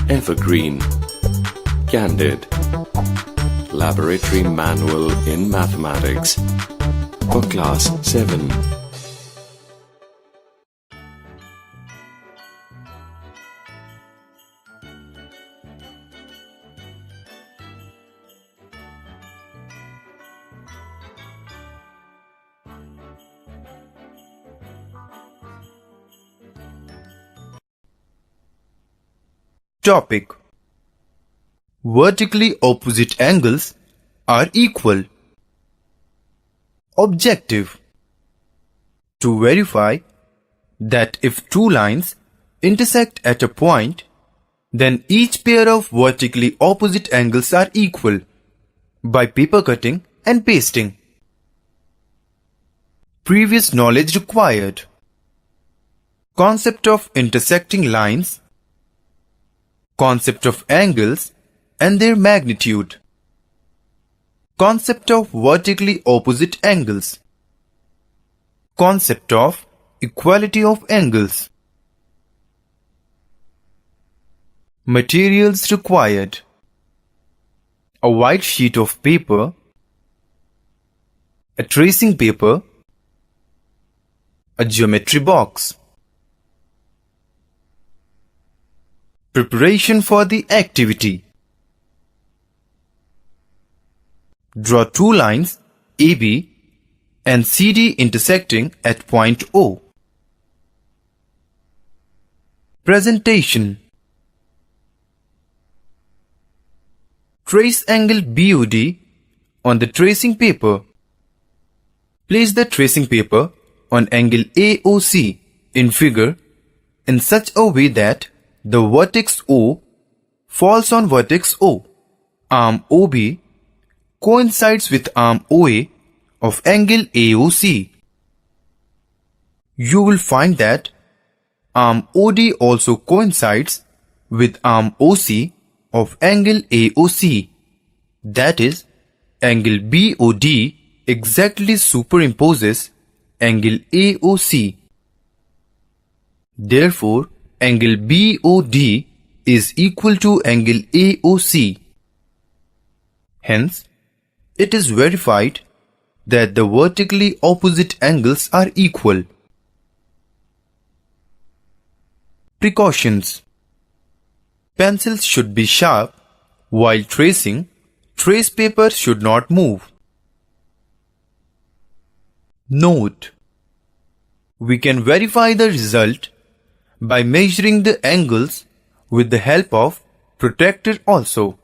Evergreen. Candid. Laboratory Manual in Mathematics for Class 7. Topic: Vertically opposite angles are equal. Objective: to verify that if two lines intersect at a point, then each pair of vertically opposite angles are equal by paper cutting and pasting. Previous knowledge required: concept of intersecting lines, concept of angles and their magnitude, concept of vertically opposite angles, concept of equality of angles. Materials required: a white sheet of paper, a tracing paper, a geometry box. Preparation for the activity: draw two lines AB and CD intersecting at point O. Presentation: trace angle BOD on the tracing paper. Place the tracing paper on angle AOC in figure in such a way that the vertex O falls on vertex O. Arm OB coincides with arm OA of angle AOC. You will find that arm OD also coincides with arm OC of angle AOC. That is, angle BOD exactly superimposes angle AOC. Therefore, angle BOD is equal to angle AOC. Hence, it is verified that the vertically opposite angles are equal. Precautions: pencils should be sharp. While tracing, trace paper should not move. Note: we can verify the result by measuring the angles with the help of protractor also.